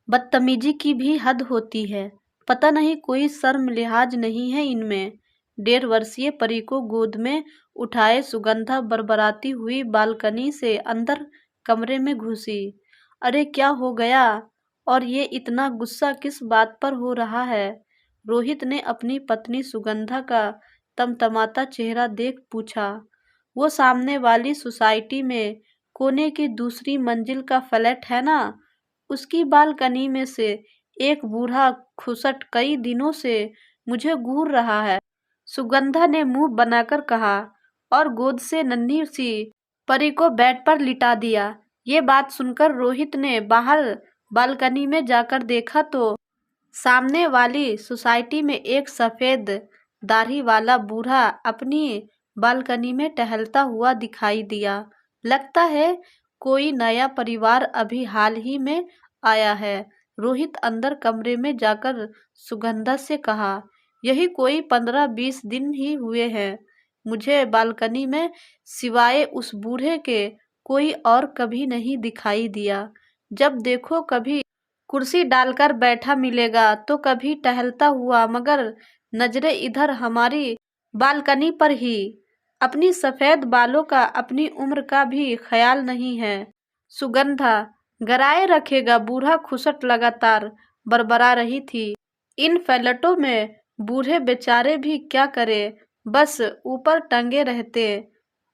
बदतमीजी की भी हद होती है। पता नहीं कोई शर्म लिहाज नहीं है इनमें। 1.5 वर्षीय परी को गोद में उठाए सुगंधा बरबराती हुई बालकनी से अंदर कमरे में घुसी। अरे क्या हो गया? और ये इतना गुस्सा किस बात पर हो रहा है? रोहित ने अपनी पत्नी सुगंधा का तमतमाता चेहरा देख पूछा। वो सामने वाली सोसाइटी में कोने की दूसरी मंजिल का फ्लैट है ना, उसकी बालकनी में से एक बूढ़ा खुसट कई दिनों से मुझे घूर रहा है, सुगंधा ने मुंह बनाकर कहा और गोद से नन्ही सी परी को बेड पर लिटा दिया। ये बात सुनकर रोहित ने बाहर बालकनी में जाकर देखा तो सामने वाली सोसाइटी में एक सफेद दाढ़ी वाला बूढ़ा अपनी बालकनी में टहलता हुआ दिखाई दिया। लगता है कोई नया परिवार अभी हाल ही में आया है। रोहित अंदर कमरे में जाकर सुगंधा से कहा, यही कोई 15-20 दिन ही हुए हैं। मुझे बालकनी में सिवाय उस बूढ़े के कोई और कभी नहीं दिखाई दिया। जब देखो कभी कुर्सी डालकर बैठा मिलेगा तो कभी टहलता हुआ, मगर नजरें इधर हमारी बालकनी पर ही। अपनी सफेद बालों का अपनी उम्र का भी ख्याल नहीं है। सुगंधा गराए रखेगा, बूढ़ा खुसट लगातार बरबरा रही थी। इन फ्लैटों में बूढ़े बेचारे भी क्या करे, बस ऊपर टंगे रहते।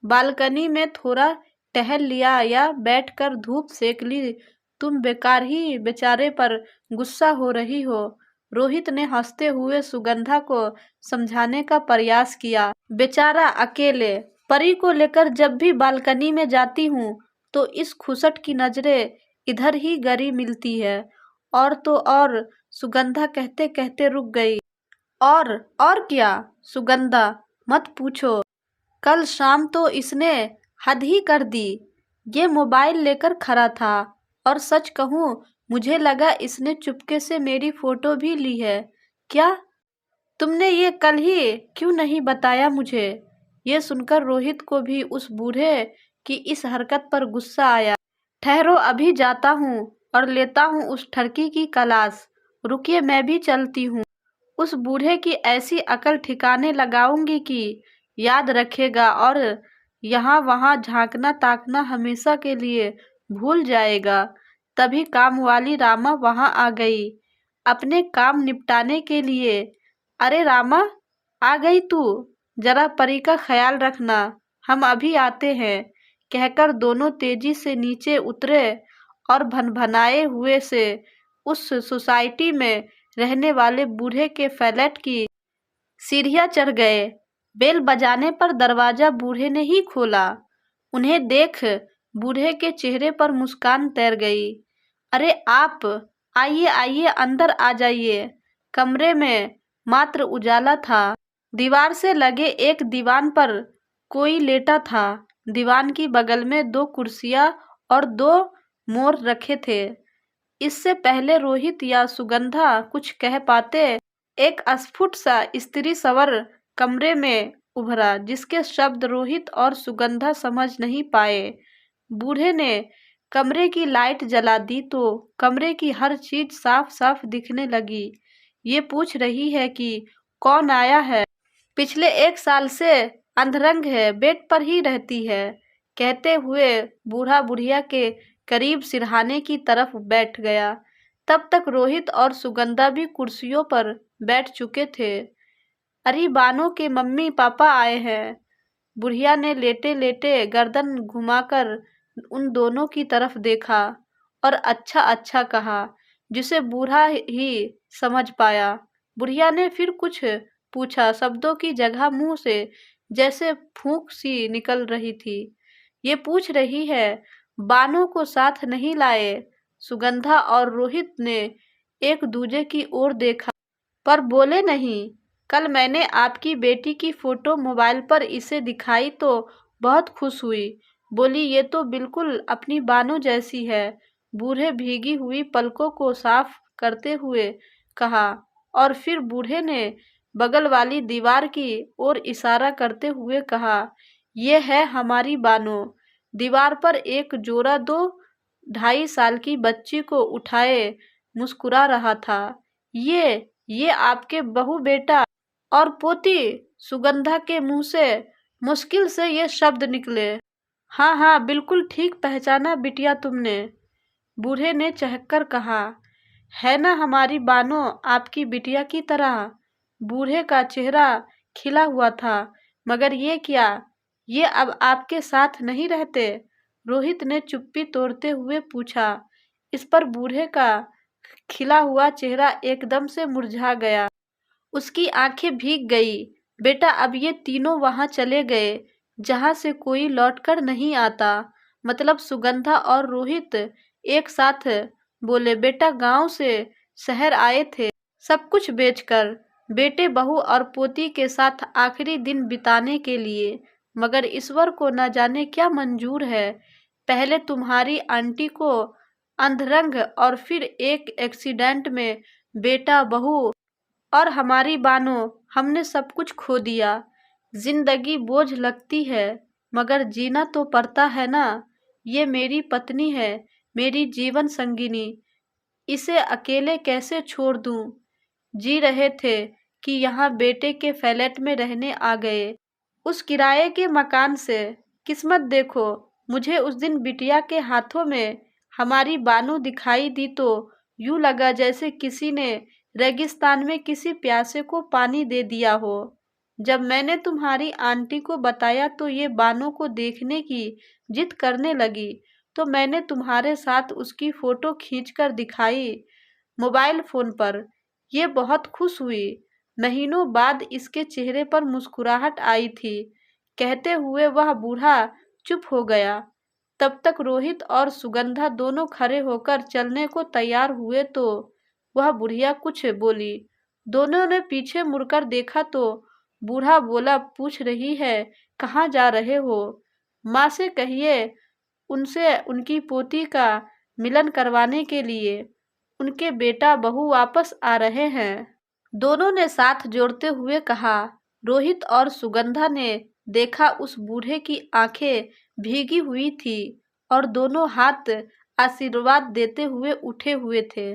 बालकनी में थोड़ा टहल लिया या बैठकर धूप सेक ली, तुम बेकार ही बेचारे पर गुस्सा हो रही हो। रोहित ने हंसते हुए सुगंधा को समझाने का प्रयास किया। बेचारा अकेले परी को लेकर जब भी बालकनी में जाती हूँ तो इस खुसट की नजरें इधर ही गरी मिलती है। और तो और, सुगंधा कहते कहते रुक गई। और क्या? सुगंधा मत पूछो, कल शाम तो इसने हद ही कर दी। ये मोबाइल लेकर खड़ा था और सच कहूँ मुझे लगा इसने चुपके से मेरी फोटो भी ली है। क्या? तुमने ये कल ही क्यों नहीं बताया मुझे? ये सुनकर रोहित को भी उस बूढ़े की इस हरकत पर गुस्सा आया। ठहरो, अभी जाता हूँ और लेता हूँ उस ठरकी की तलाश। रुकिए, मैं भी चलती हूँ। उस बूढ़े की ऐसी अकल ठिकाने लगाऊंगी कि याद रखेगा और यहाँ वहाँ झांकना ताकना हमेशा के लिए भूल जाएगा। तभी काम वाली रामा वहाँ आ गई अपने काम निपटाने के लिए। अरे रामा, आ गई तू? जरा परी का ख्याल रखना, हम अभी आते हैं, कहकर दोनों तेजी से नीचे उतरे और भनभनाए हुए से उस सोसाइटी में रहने वाले बूढ़े के फ्लैट की सीढ़ियां चढ़ गए। बेल बजाने पर दरवाजा बूढ़े ने ही खोला। उन्हें देख बूढ़े के चेहरे पर मुस्कान तैर गई। अरे आप, आइए आइए, अंदर आ जाइए। कमरे में मात्र उजाला था। दीवार से लगे एक दीवान पर कोई लेटा था। दीवान की बगल में 2 कुर्सियां और 2 मोर रखे थे। इससे पहले रोहित या सुगंधा कुछ कह पाते, एक अस्फुट सा स्त्री स्वर कमरे में उभरा, जिसके शब्द रोहित और सुगंधा समझ नहीं पाए। बूढ़े ने कमरे की लाइट जला दी तो कमरे की हर चीज साफ साफ दिखने लगी। ये पूछ रही है कि कौन आया है? पिछले 1 साल से अंधरंग है, बेड पर ही रहती है, कहते हुए बूढ़ा बुढ़िया के करीब सिरहाने की तरफ बैठ गया। तब तक रोहित और सुगंधा भी कुर्सियों पर बैठ चुके थे। अरे बानो के मम्मी पापा आए हैं। बुढ़िया ने लेटे लेटे गर्दन घुमाकर उन दोनों की तरफ देखा और अच्छा अच्छा कहा, जिसे बूढ़ा ही समझ पाया। बुढ़िया ने फिर कुछ पूछा, शब्दों की जगह मुंह से जैसे फूंक सी निकल रही थी। ये पूछ रही है, बानो को साथ नहीं लाए? सुगंधा और रोहित ने एक दूजे की ओर देखा पर बोले नहीं। कल मैंने आपकी बेटी की फोटो मोबाइल पर इसे दिखाई तो बहुत खुश हुई। बोली ये तो बिल्कुल अपनी बानो जैसी है। बूढ़े भीगी हुई पलकों को साफ करते हुए कहा और फिर बूढ़े ने बगल वाली दीवार की ओर इशारा करते हुए कहा, ये है हमारी बानो। दीवार पर एक जोड़ा 2 ढाई साल की बच्ची को उठाए मुस्कुरा रहा था। ये आपके बहू बेटा और पोती। सुगंधा के मुंह से मुश्किल से ये शब्द निकले। हाँ हाँ, बिल्कुल ठीक पहचाना बिटिया तुमने, बूढ़े ने चहककर कहा। है ना हमारी बानो आपकी बिटिया की तरह। बूढ़े का चेहरा खिला हुआ था। मगर ये क्या, ये अब आपके साथ नहीं रहते? रोहित ने चुप्पी तोड़ते हुए पूछा। इस पर बूढ़े का खिला हुआ चेहरा एकदम से मुरझा गया। उसकी आंखें भीग गई। बेटा, अब ये तीनों वहां चले गए जहां से कोई लौटकर नहीं आता। मतलब सुगंधा और रोहित एक साथ बोले। बेटा, गांव से शहर आए थे सब कुछ बेचकर, बेटे बहू और पोती के साथ आखिरी दिन बिताने के लिए। मगर ईश्वर को न जाने क्या मंजूर है, पहले तुम्हारी आंटी को अंधरंग और फिर एक एक्सीडेंट में बेटा बहू और हमारी बानो, हमने सब कुछ खो दिया। जिंदगी बोझ लगती है मगर जीना तो पड़ता है ना। ये मेरी पत्नी है, मेरी जीवन संगिनी, इसे अकेले कैसे छोड़ दूं? जी रहे थे कि यहाँ बेटे के फ्लैट में रहने आ गए, उस किराए के मकान से। किस्मत देखो, मुझे उस दिन बिटिया के हाथों में हमारी बानू दिखाई दी तो यूं लगा जैसे किसी ने रेगिस्तान में किसी प्यासे को पानी दे दिया हो। जब मैंने तुम्हारी आंटी को बताया तो ये बानों को देखने की जिद करने लगी, तो मैंने तुम्हारे साथ उसकी फोटो खींचकर दिखाई मोबाइल फोन पर। ये बहुत खुश हुई। महीनों बाद इसके चेहरे पर मुस्कुराहट आई थी। कहते हुए वह बूढ़ा चुप हो गया। तब तक रोहित और सुगंधा दोनों खड़े होकर चलने को तैयार हुए तो वह बुढ़िया कुछ बोली। दोनों ने पीछे मुड़कर देखा तो बूढ़ा बोला, पूछ रही है कहाँ जा रहे हो? माँ से कहिए उनसे उनकी पोती का मिलन करवाने के लिए, उनके बेटा बहू वापस आ रहे हैं। दोनों ने साथ जोड़ते हुए कहा। रोहित और सुगंधा ने देखा उस बूढ़े की आंखें भीगी हुई थी और दोनों हाथ आशीर्वाद देते हुए उठे हुए थे।